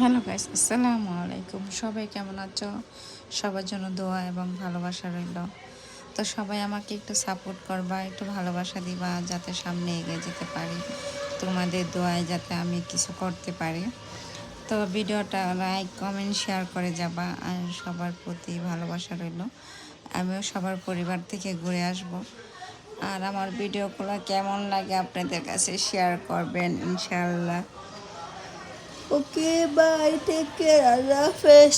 Hello guys, আসসালামু আলাইকুম। সবাই কেমন আছো? সবার জন্য দোয়া এবং ভালোবাসা রইল। তো সবাই আমাকে একটু সাপোর্ট করবা, একটু ভালোবাসা দিবা যাতে সামনে এগিয়ে যেতে পারি। তোমাদের দোয়ায় যাতে আমি কিছু করতে পারি। তো ভিডিওটা লাইক কমেন্ট শেয়ার করে যাবা, আর সবার প্রতি ভালোবাসা রইল। আমিও সবার পরিবার থেকে ঘুরে আসব। আর আমার ভিডিওগুলো কেমন লাগে আপনাদের কাছে শেয়ার করবেন ইনশাআল্লাহ। ওকে, বাই, টেক কেয়ার, আল্লাহ হাফেজ।